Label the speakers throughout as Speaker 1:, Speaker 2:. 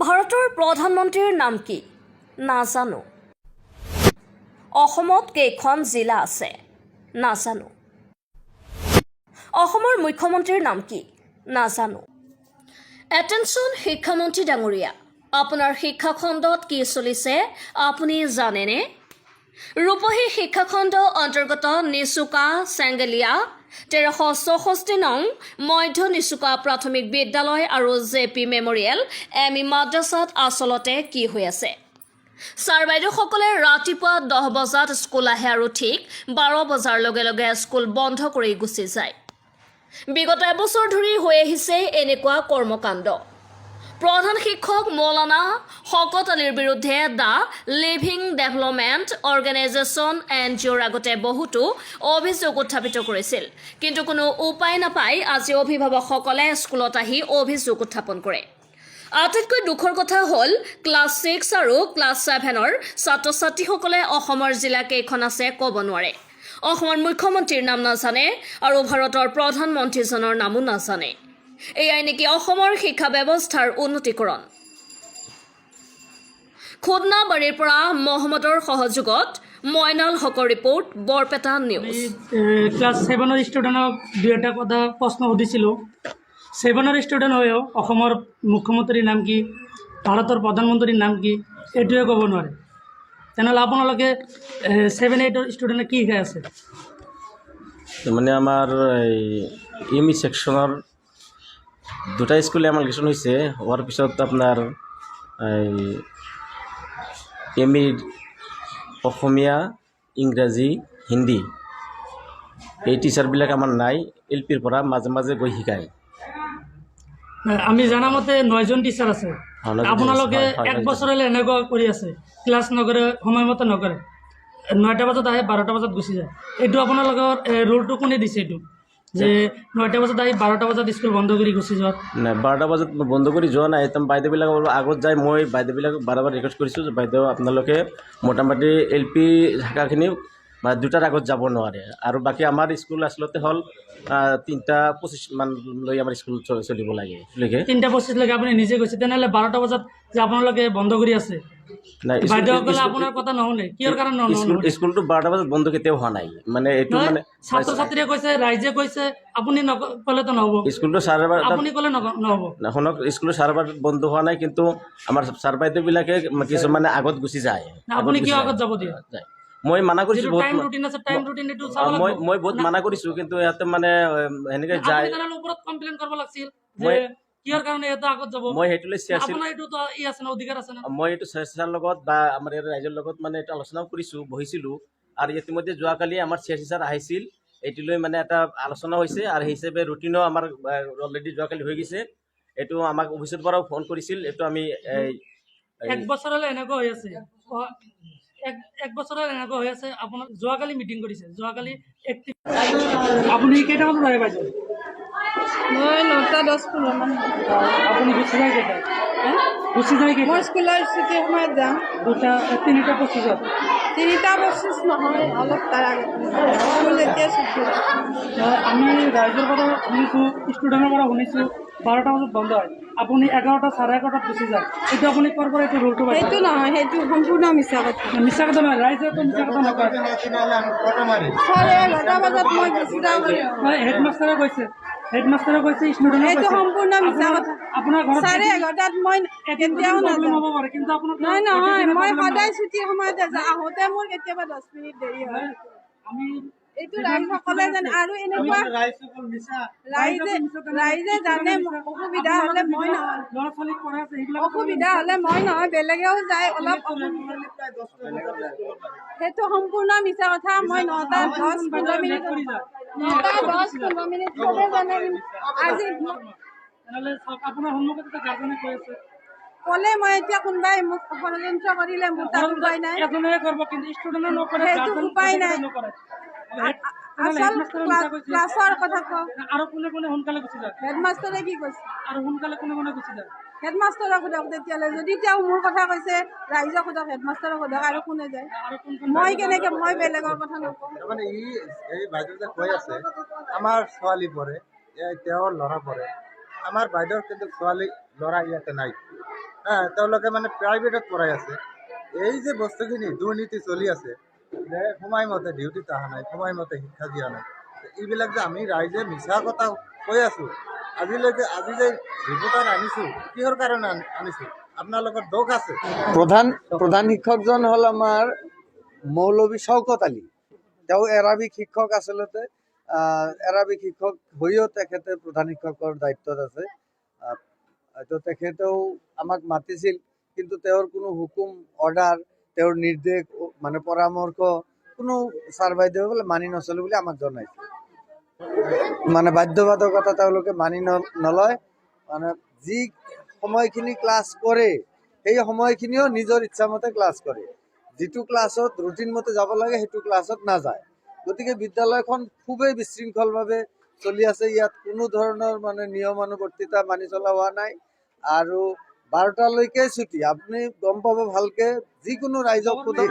Speaker 1: ভাৰতৰ প্ৰধানমন্ত্ৰীৰ নাম কি? নাজানো। অসমত কেইখন জিলা আছে? নাজানো। অসমৰ মুখ্যমন্ত্ৰীৰ নাম কি? নাজানো। এটেনশ্যন শিক্ষামন্ত্ৰী ডাঙৰীয়া, আপোনাৰ শিক্ষাখণ্ডত কি চলিছে আপুনি জানেনে? ৰূপহী শিক্ষাখণ্ড অন্তৰ্গত নিচুকা চেংগেলীয়া 1364 নং মধ্য নিচুকা প্ৰাথমিক বিদ্যালয় আৰু জেপি মেমৰিয়েল এমই মাদ্ৰাছাত আচলতে কি হৈ আছে? ছাৰ বাইদেউসকলে ৰাতিপুৱা 10 বজাত স্কুল আহে আৰু ঠিক 12 বজাৰ লগে লগে স্কুল বন্ধ কৰি গুচি যায়। বিগত এবছৰ ধৰি হৈ আহিছে এনেকুৱা কৰ্মকাণ্ড। প্ৰধান শিক্ষক মৌলানা শওকত আলীৰ বিৰুদ্ধে দ্য লিভিং ডেভেলপমেণ্ট অৰ্গেনাইজেশ্যন NGOৰ আগতে বহুতো অভিযোগ উত্থাপিত কৰিছিল, কিন্তু কোনো উপায় নাপাই আজি অভিভাৱকসকলে স্কুলত আহি অভিযোগ উত্থাপন কৰে। আটাইতকৈ দুখৰ কথা হ'ল ক্লাছ 6 আৰু ক্লাছ 7ৰ ছাত্ৰ ছাত্ৰীসকলে অসমৰ জিলা কেইখন আছে ক'ব নোৱাৰে, অসমৰ মুখ্যমন্ত্ৰীৰ নাম নাজানে আৰু ভাৰতৰ প্ৰধানমন্ত্ৰীজনৰ নামো নাজানে। এয়াই নেকি অসমৰ শিক্ষা ব্যৱস্থাৰ উন্নতিকৰণ? খুদনাবাৰীৰ পৰা মহম্মদৰ সহযোগত মইনাল হকৰ ৰিপৰ্ট, বৰপেটা নিউজ।
Speaker 2: ক্লাছ 7ৰ ষ্টুডেণ্টক দুই এটা কথা প্ৰশ্ন সুধিছিলোঁ। 7ৰ ষ্টুডেণ্ট হৈও অসমৰ মুখ্যমন্ত্ৰীৰ নাম কি, ভাৰতৰ প্ৰধানমন্ত্ৰীৰ নাম কি এইটোৱে ক'ব নোৱাৰে। তেনেহ'লে আপোনালোকে 7-8ৰ ষ্টুডেণ্টে কি শিকাই আছে?
Speaker 3: মানে আমাৰ এমই ছেকশ্যনৰ দুটা স্কুলে এমালগেশ্যন হৈছে, হোৱাৰ পিছত আপোনাৰ এমইৰ অসমীয়া, ইংৰাজী, হিন্দী এই টিচাৰবিলাক আমাৰ নাই। LPৰ পৰা মাজে মাজে গৈ শিকায়।
Speaker 2: আমি জানামতে 9জন টিচাৰ আছে। আপোনালোকে এক বছৰলৈ এনেকুৱা কৰি আছে, ক্লাছ নকৰে, সময়মতে নকৰে, 9টা বজাত আহে 12টা বজাত গুচি যায়। এইটো আপোনালোকৰ ৰুলটো কোনে দিছে? এইটো যে 9টা বজাত আহি 12টা বজাত স্কুল বন্ধ কৰি গুচি যোৱা?
Speaker 3: নাই, 12টা বজাত বন্ধ কৰি যোৱা নাই। বাইদেউবিলাক আগত যায়। মই বাইদেউবিলাকক বাৰে বাৰে ৰিকুৱেষ্ট কৰিছোঁ যে বাইদেউ আপোনালোকে মোটামুটি LP শাখাখিনি 2টাৰ আগত যাব নোৱাৰে। আৰু বাকী আমাৰ স্কুল আচলতে হ'ল 3:25 মান লৈ আমাৰ স্কুল চলিব লাগে।
Speaker 2: 3:25লৈকে আপুনি নিজে কৈছে। তেনেহ'লে 12টা বজাত যে আপোনালোকে বন্ধ কৰি আছে, বাইদেউসকলে আপোনাৰ কথা নুশুনে, কিহৰ কাৰণে নুশুনে?
Speaker 3: স্কুলটো 12টা বজাত বন্ধ কেতিয়াও হোৱা নাই। মানে এইটো মানে
Speaker 2: ছাত্ৰ ছাত্ৰীয়ে কৈছে, ৰাইজে কৈছে, আপুনি ক'লেতো নহ'ব।
Speaker 3: স্কুলটো
Speaker 2: আপুনি ক'লে নহ'ব।
Speaker 3: শুনক, স্কুলৰ চাৰ্ভাৰ বন্ধ হোৱা নাই, কিন্তু আমাৰ ছাৰ বাইদেউবিলাকে কিছুমানে আগত গুচি যায়।
Speaker 2: আপুনি কিয় আগত যাব দিয়ে?
Speaker 3: মই মানা কৰিছোঁ বহুত, মই বহুত মানা কৰিছোঁ, কিন্তু ইয়াতে মানে সেনেকৈ যায়।
Speaker 2: ওপৰত কমপ্লেইন কৰিব লাগিছিল। কিহৰ কাৰণে এটা আগত যাব?
Speaker 3: মই সেইটোলৈ
Speaker 2: আপোনাৰ এইটোতো আছে না, অধিকাৰ আছে না।
Speaker 3: মই এইটো ছাৰ লগত বা আমাৰ ইয়াৰ ৰাইজৰ লগত মানে এটা আলোচনাও কৰিছোঁ, বহিছিলোঁ। আৰু ইতিমধ্যে যোৱাকালি আমাৰ CSC ছাৰ আহিছিল, এইটো লৈ মানে এটা আলোচনা হৈছে। আৰু সেই হিচাপে ৰুটিনো আমাৰ অলৰেডি যোৱাকালি হৈ গৈছে। এইটো আমাক অফিচৰ পৰাও ফোন কৰিছিল। এইটো আমি
Speaker 2: এক বছৰলৈ এনেকুৱা হৈ আছে, এক বছৰৰ এনেকুৱা হৈ আছে। আপোনাৰ যোৱাকালি মিটিং কৰিছে, যোৱাকালি আপুনি কেইটা বজাত আহে বাইদেউ?
Speaker 4: মই 9:10-15 মান।
Speaker 2: আপুনি গুচি যায় কেইটা? গুচি যায় কেইটা?
Speaker 4: মই স্কুলৰ ছুটীৰ সময়ত যাম।
Speaker 2: 3:25।
Speaker 4: 3:25 নহয়, অলপ তাৰ আগত। স্কুল এতিয়া ছুটী।
Speaker 2: আমি ৰাইজৰ পৰা শুনিছোঁ, ষ্টুডেণ্টৰ পৰা শুনিছোঁ 12টা বজাত বন্ধ হয়, আপুনি 11টা, 11:30 গুচি যায়। এইটো আপুনি ক'ৰ পৰা এইটো ৰুলটো পাইছে?
Speaker 4: সেইটো নহয়, সেইটো সম্পূৰ্ণ মিছা কথা।
Speaker 2: মিছা কথা নহয়, ৰাইজেতো মিছা কথা নকয়।
Speaker 4: 11:30 বজাত মই গুচি যাওঁ বুলি।
Speaker 2: হেডমাষ্টাৰে কৈছে, ষ্টুডেণ্টে
Speaker 4: সেইটো সম্পূৰ্ণ মিছা কথা।
Speaker 2: আপোনাৰ ঘৰত
Speaker 4: 11:30 মই কেতিয়াও নাযাওঁ।
Speaker 2: হ'ব পাৰে, কিন্তু আপোনাৰ
Speaker 4: নহয়, মই সদায় ছুটীৰ সময়তে যাওঁ। আহোঁতে মোৰ কেতিয়াবা 10 মিনিট দেৰি হয়।
Speaker 2: আমি
Speaker 4: এইটো ৰাইজসকলে জানে। আৰু এনেকুৱা ৰাইজে জানে, অসুবিধা হ'লে মই নহয়,
Speaker 2: ল'ৰা ছোৱালীক পঢ়াই আছে, সেইবিলাক
Speaker 4: অসুবিধা হ'লে মই নহয়, বেলেগেও যায় অলপ। সেইটো সম্পূৰ্ণ মিছা কথা। মই 9:10-15 মিনিট চবে জানে। আজি
Speaker 2: তেনেহ'লে আপোনাৰ সন্মুখতে গাৰ্জেনে কৈ আছে,
Speaker 4: ক'লে মই এতিয়া কোনোবাই মোক ষড়যন্ত্ৰ কৰিলে মোৰ তাত উপায় নাই।
Speaker 2: এজনে কৰিব, কিন্তু ষ্টুডেণ্টে নকৰে,
Speaker 4: সেইটো উপায় নাই। আচল ক্লাছৰ কথা কওঁ।
Speaker 2: আৰু কোনে সোনকালে গুচি যায়?
Speaker 4: হেডমাষ্টাৰে কি কৈছে?
Speaker 2: আৰু সোনকালে কোনে গুচি যায়?
Speaker 4: হেডমাষ্টাৰক সোধক তেতিয়াহ'লে। যদি তেওঁ মোৰ কথা কৈছে, ৰাইজক সোধক, হেডমাষ্টাৰক সোধক, আৰু কোনে যায়? মই কেনেকে, মই বেলেগৰ কথা নকওঁ।
Speaker 5: মানে এই বাইদেউ যে কৈ আছে আমাৰ ছোৱালী পঢ়ে, তেওঁৰ ল'ৰা পঢ়ে। আমাৰ বাইদেউৰ কিন্তু ছোৱালী ল'ৰা ইয়াতে নাই। তেওঁলোকে মানে প্ৰাইভেটত পঢ়াই আছে। এই যে বস্তুখিনি দুৰ্নীতি চলি আছে, যে সময়মতে ডিউটিত অহা নাই, সময়মতে শিক্ষা দিয়া নাই, এইবিলাক যে আমি ৰাইজে মিছা কথা কৈ আছোঁ, আজি যে ৰিপৰ্টাৰ আনিছোঁ, কিহৰ কাৰণে আনিছোঁ? আপোনালোকৰ দোষ আছে।
Speaker 6: প্ৰধান শিক্ষকজন হ'ল আমাৰ মৌলবী শওকত আলী। তেওঁ এৰাবিক শিক্ষক আচলতে, এৰাবিক শিক্ষক হৈও তেখেতে প্ৰধান শিক্ষকৰ দায়িত্বত আছে। তো তেখেতেও আমাক মাতিছিল, কিন্তু তেওঁৰ কোনো হুকুম অৰ্ডাৰ, তেওঁৰ নিৰ্দেশ মানে পৰামৰ্শ কোনো ছাৰ বাইদেউসকলে মানি নচলে বুলি আমাক জনাইছে। মানে বাধ্যবাধকতা তেওঁলোকে মানি নলয়। মানে যি সময়খিনি ক্লাছ কৰে সেই সময়খিনিও নিজৰ ইচ্ছামতে ক্লাছ কৰে। যিটো ক্লাছত ৰুটিন মতে যাব লাগে সেইটো ক্লাছত নাযায়। গতিকে বিদ্যালয়খন খুবেই বিশৃংখলভাৱে চলি আছে। ইয়াত কোনো ধৰণৰ মানে নিয়মানুৱৰ্তিতা মানি চলা হোৱা নাই। আৰু 12টালৈকে ছুটি। আপুনি গম পাব ভালকে, যিকোনো ৰাইজক সুধি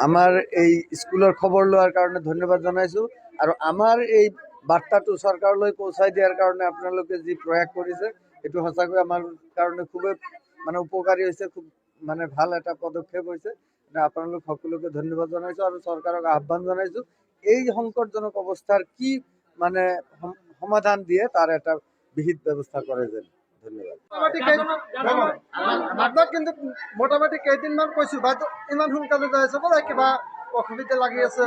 Speaker 6: আমাৰ এই স্কুলৰ খবৰ লোৱাৰ কাৰণে ধন্যবাদ জনাইছোঁ। আৰু আমাৰ এই বাৰ্তাটো চৰকাৰলৈ পहुঁচাই দিয়াৰ কাৰণে আপোনালোকে যি প্ৰয়াস কৰিছে সেইটো সঁচাকৈ আমাৰ কাৰণে খুবেই মানে উপকাৰী হৈছে, খুব মানে ভাল এটা পদক্ষেপ হৈছে। আপোনালোক সকলোকে ধন্যবাদ জনাইছোঁ আৰু চৰকাৰক আহ্বান জনাইছোঁ, এই সংকটজনক অৱস্থাৰ কি মানে সমাধান দিয়ে তাৰ এটা বিহিত ব্যৱস্থা কৰে যেন। ধন্যবাদ।
Speaker 5: আপোনাক কিন্তু মোটামুটি কেইদিনমান কৈছোঁ, বাইদেউ ইমান সোনকালে যাই আছে, বোলে কিবা অসুবিধা লাগি আছে।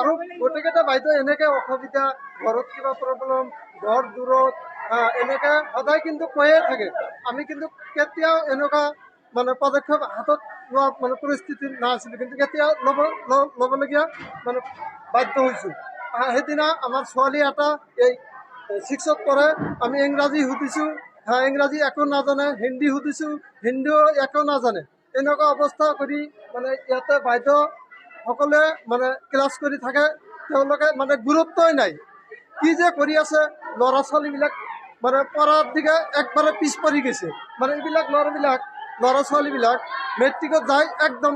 Speaker 5: আৰু গোটেইকেইটা বাইদেউ এনেকৈ অসুবিধা, ঘৰত কিবা প্ৰব্লেম, ঘৰ দূৰত, এনেকৈ সদায় কিন্তু কৈয়ে থাকে। আমি কিন্তু কেতিয়াও এনেকুৱা মানে পদক্ষেপ হাতত লোৱা মানে পৰিস্থিতি নাছিলোঁ, কিন্তু কেতিয়া ল'বলগীয়া মানে বাধ্য হৈছোঁ। সেইদিনা আমাৰ ছোৱালী এটা এই 6ত পঢ়ে, আমি ইংৰাজী সুধিছোঁ, ইংৰাজী একো নাজানে, হিন্দী সুধিছোঁ, হিন্দীও একো নাজানে। এনেকুৱা অৱস্থা কৰি মানে ইয়াতে বাইদেউ সকলোৱে মানে ক্লাছ কৰি থাকে, তেওঁলোকে মানে গুৰুত্বই নাই। কি যে কৰি আছে, ল'ৰা ছোৱালীবিলাক মানে পঢ়াৰ দিকে একবাৰে পিছ পৰি গৈছে। মানে এইবিলাক ল'ৰা ছোৱালীবিলাক মেট্ৰিকত যায় একদম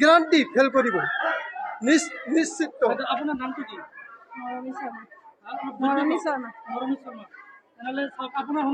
Speaker 5: গ্যাৰাণ্টি ফেল কৰিব, নিশ্চিত।
Speaker 2: আপোনাৰ নামটো কি?
Speaker 4: মৰমী শৰ্মা।
Speaker 2: মৰমী শৰ্মা। তেনেহ'লে আপোনাৰ